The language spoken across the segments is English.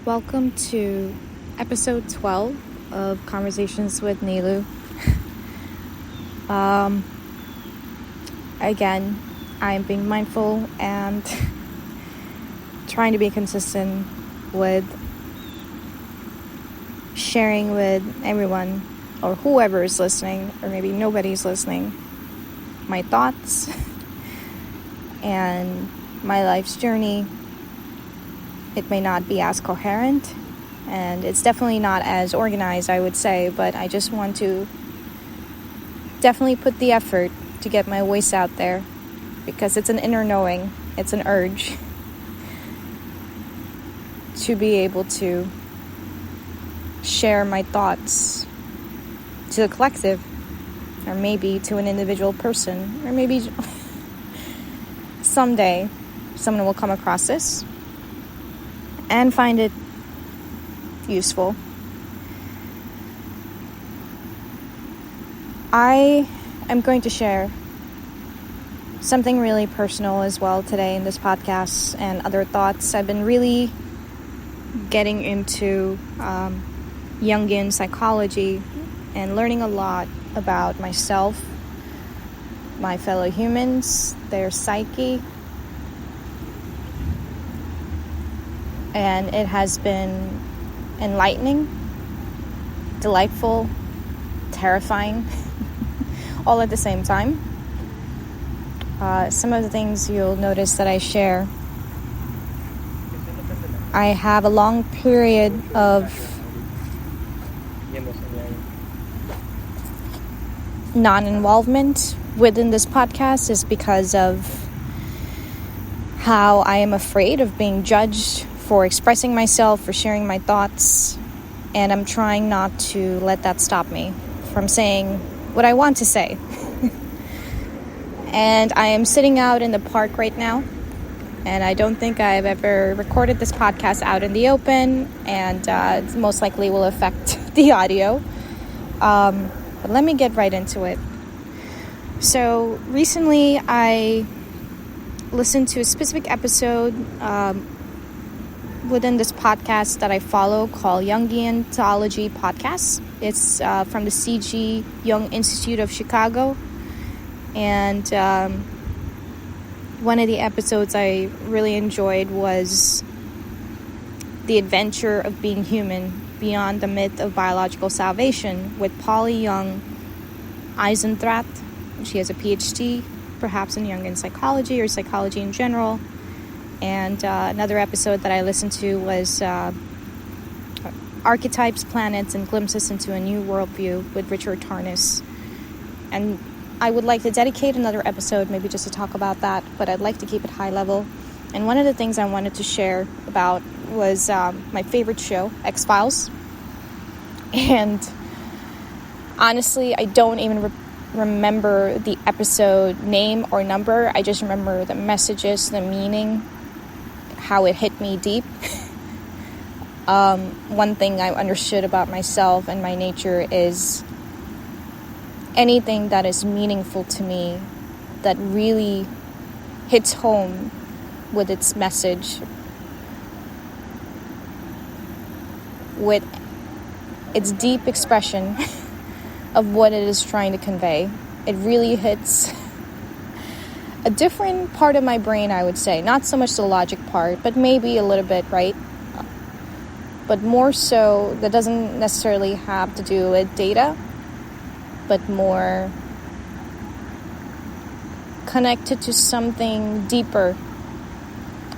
Welcome to episode 12 of Conversations with Nilu. Again, I'm being mindful and trying to be consistent with sharing with everyone or whoever is listening, or maybe nobody's listening, my thoughts and my life's journey. It may not be as coherent, and it's definitely not as organized, I would say, but I just want to definitely put the effort to get my voice out there, because it's an inner knowing, it's an urge to be able to share my thoughts to the collective, or maybe to an individual person, or maybe someday someone will come across this and find it useful. I am going to share something really personal as well today in this podcast, and other thoughts. I've been really getting into Jungian psychology and learning a lot about myself, my fellow humans, their psyche. And it has been enlightening, delightful, terrifying, all at the same time. Some of the things you'll notice that I share, I have a long period of non-involvement within this podcast, is because of how I am afraid of being judged for expressing myself, for sharing my thoughts, and I'm trying not to let that stop me from saying what I want to say. And I am sitting out in the park right now, and I don't think I've ever recorded this podcast out in the open, and it most likely will affect the audio. But let me get right into it. So recently I listened to a specific episode within this podcast that I follow, called Jungian Theology podcast. It's from the CG Jung Institute of Chicago, and one of the episodes I really enjoyed was the adventure of being human beyond the myth of biological salvation, with Polly Young Eisendrath. She has a PhD, perhaps in Jungian psychology or psychology in general. And another episode that I listened to was Archetypes, Planets, and Glimpses into a New Worldview with Richard Tarnas. And I would like to dedicate another episode maybe just to talk about that, but I'd like to keep it high level. And one of the things I wanted to share about was my favorite show, Xfiles. And honestly, I don't even remember the episode name or number. I just remember the messages, the meaning, how it hit me deep. One thing I understood about myself and my nature is anything that is meaningful to me, that really hits home with its message, with its deep expression of what it is trying to convey, it really hits a different part of my brain, I would say. Not so much the logic part, but maybe a little bit, right? But more so, that doesn't necessarily have to do with data, but more connected to something deeper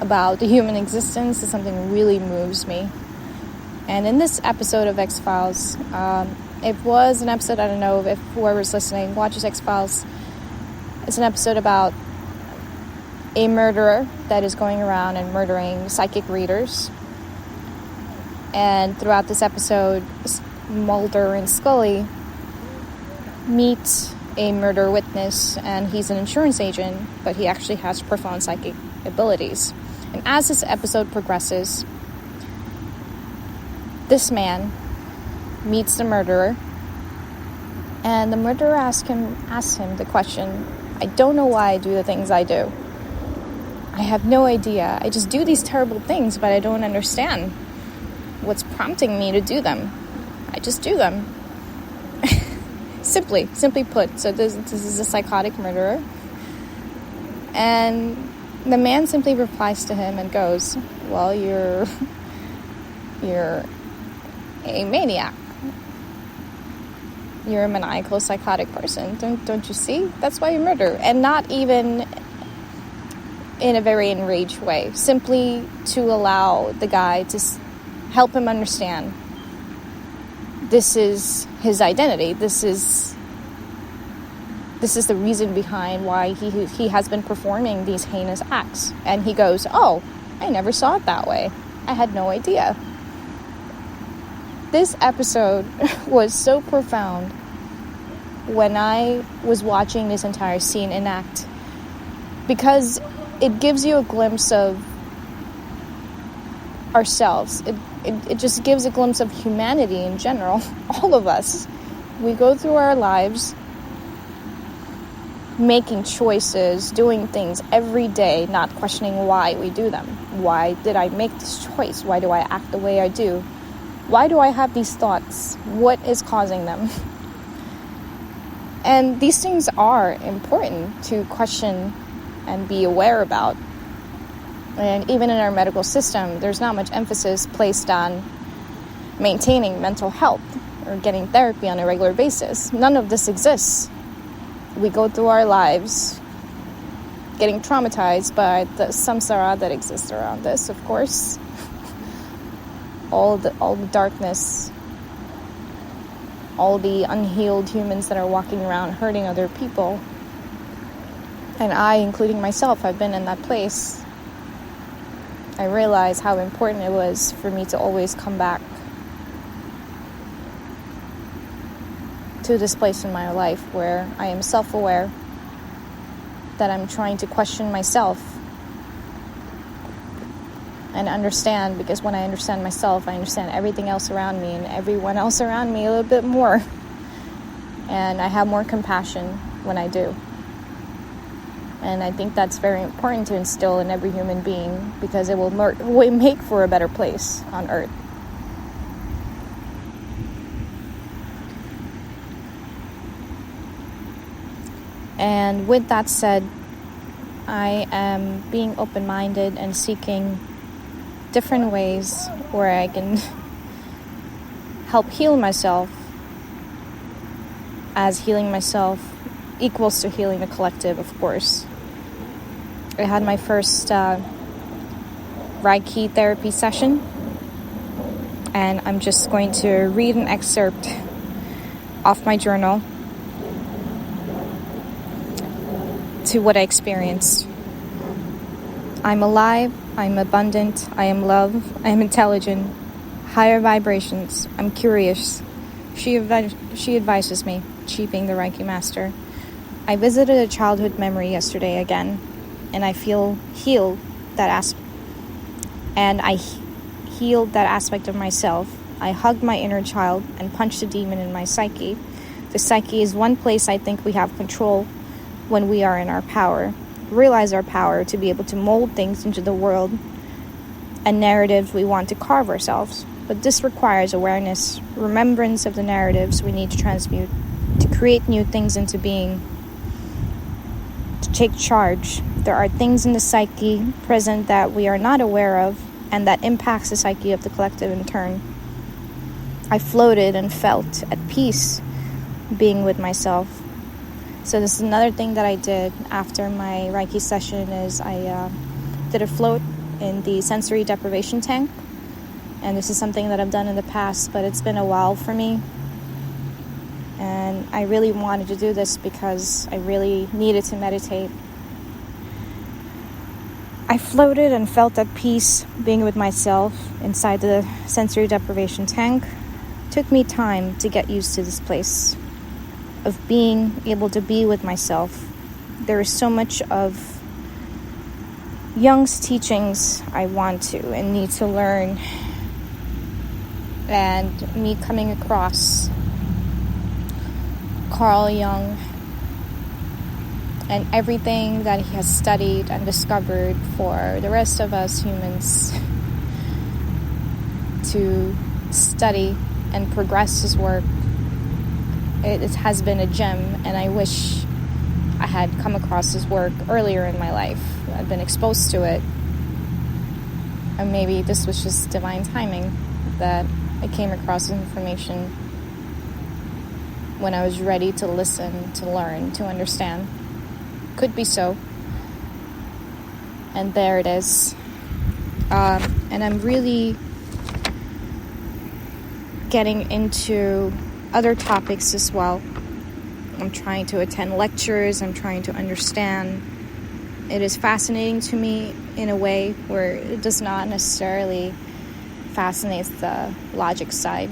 about the human existence. Is something that really moves me. And in this episode of Xfiles, it was an episode, I don't know if whoever's listening watches Xfiles. It's an episode about a murderer that is going around and murdering psychic readers. And throughout this episode, Mulder and Scully meet a murder witness, and he's an insurance agent, but he actually has profound psychic abilities. And as this episode progresses, this man meets the murderer, and the murderer asks him the question, I don't know why I do the things I do. I have no idea. I just do these terrible things, but I don't understand. what's prompting me to do them. I just do them. Simply put. So this is a psychotic murderer. And the man simply replies to him and goes, well, you're a maniac. You're a maniacal psychotic person. Don't you see? That's why you murder. And not even in a very enraged way. Simply to allow the guy to help him understand this is his identity. This is the reason behind why he has been performing these heinous acts. And he goes, oh, I never saw it that way. I had no idea. This episode was so profound when I was watching this entire scene enact, because it gives you a glimpse of ourselves. It just gives a glimpse of humanity in general. All of us. We go through our lives making choices, doing things every day, not questioning why we do them. Why did I make this choice? Why do I act the way I do? Why do I have these thoughts? What is causing them? And these things are important to question and be aware about. And even in our medical system, there's not much emphasis placed on maintaining mental health or getting therapy on a regular basis. None of this exists. We go through our lives getting traumatized by the samsara that exists around this, of course. All the darkness, all the unhealed humans that are walking around hurting other people. And I, including myself, have been in that place. I realized how important it was for me to always come back to this place in my life where I am self-aware, that I'm trying to question myself and understand, because when I understand myself, I understand everything else around me and everyone else around me a little bit more. And I have more compassion when I do. And I think that's very important to instill in every human being, because it will make for a better place on Earth. And with that said, I am being open-minded and seeking different ways where I can help heal myself, as healing myself equals to healing the collective, of course. I had my first Reiki therapy session, and I'm just going to read an excerpt off my journal to what I experienced. I'm alive, I'm abundant, I am love, I am intelligent, higher vibrations, I'm curious. She advises me, she being the Reiki master. I visited a childhood memory yesterday again, and I feel healed I healed that aspect of myself. I hugged my inner child and punched a demon in my psyche. The psyche is one place I think we have control when we are in our power. Realize our power to be able to mold things into the world and narratives we want to carve ourselves. But this requires awareness, remembrance of the narratives we need to transmute, to create new things into being, to take charge. There are things in the psyche present that we are not aware of, and that impacts the psyche of the collective in turn. I floated and felt at peace being with myself. So this is another thing that I did after my Reiki session, is I did a float in the sensory deprivation tank. And this is something that I've done in the past, but it's been a while for me. And I really wanted to do this because I really needed to meditate. I floated and felt at peace being with myself inside the sensory deprivation tank. It took me time to get used to this place of being able to be with myself. There is so much of Jung's teachings I want to and need to learn, and me coming across Carl Jung and everything that he has studied and discovered for the rest of us humans to study and progress his work, it has been a gem, and I wish I had come across his work earlier in my life. I've been exposed to it, and maybe this was just divine timing that I came across this information when I was ready to listen, to learn, to understand. Could be so. And there it is. And I'm really getting into other topics as well. I'm trying to attend lectures. I'm trying to understand. It is fascinating to me in a way where it does not necessarily fascinate the logic side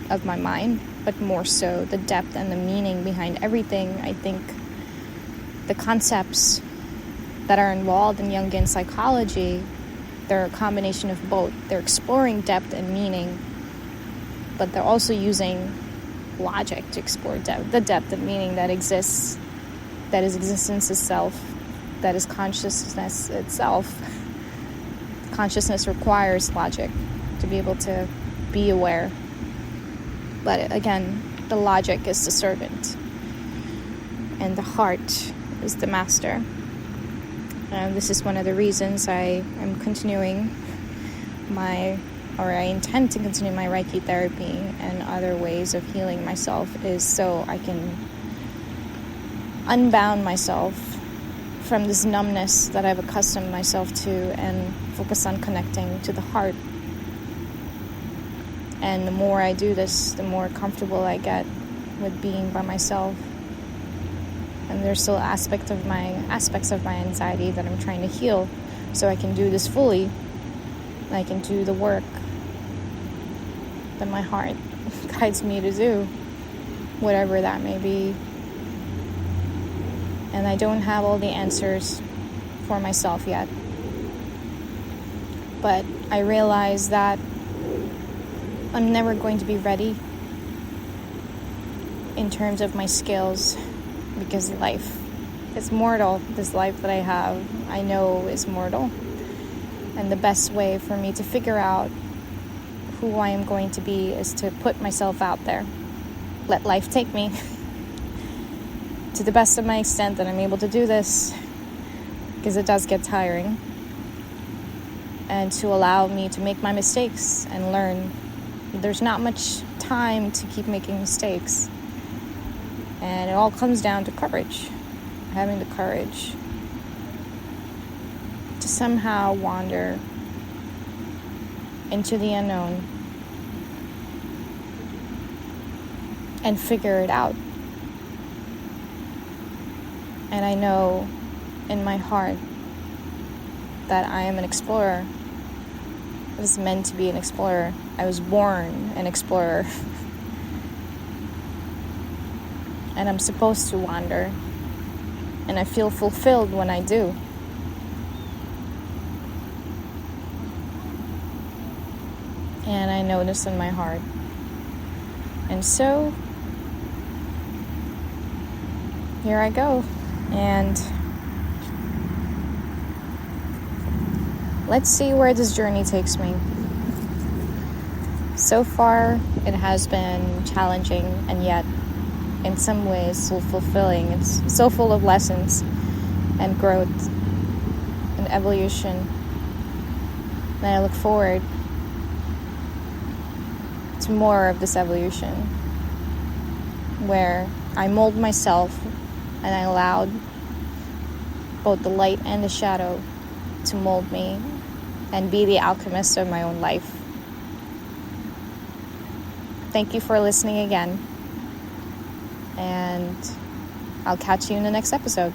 of my mind, but more so the depth and the meaning behind everything. I think the concepts that are involved in Jungian psychology, they're a combination of both. They're exploring depth and meaning, but they're also using logic to explore the depth and meaning that exists, that is existence itself, that is consciousness itself. Consciousness requires logic to be able to be aware. But again, the logic is the servant, and the heart is the master. This is one of the reasons I am continuing I intend to continue my Reiki therapy and other ways of healing myself, is so I can unbound myself from this numbness that I've accustomed myself to and focus on connecting to the heart. And the more I do this, the more comfortable I get with being by myself. And there's still aspects of my anxiety that I'm trying to heal, so I can do this fully. And I can do the work that my heart guides me to do, whatever that may be. And I don't have all the answers for myself yet. But I realize that I'm never going to be ready in terms of my skills, because life is mortal. This life that I have, I know is mortal. And the best way for me to figure out who I am going to be is to put myself out there. Let life take me to the best of my extent that I'm able to do this, because it does get tiring. And to allow me to make my mistakes and learn. There's not much time to keep making mistakes. And it all comes down to courage. Having the courage to somehow wander into the unknown and figure it out. And I know in my heart that I am an explorer. I was meant to be an explorer. I was born an explorer. And I'm supposed to wander. And I feel fulfilled when I do. And I know this in my heart. And so, here I go. And let's see where this journey takes me. So far, it has been challenging, and yet in some ways so fulfilling. It's so full of lessons and growth and evolution. And I look forward to more of this evolution, where I mold myself and I allowed both the light and the shadow to mold me and be the alchemist of my own life. Thank you for listening again. And I'll catch you in the next episode.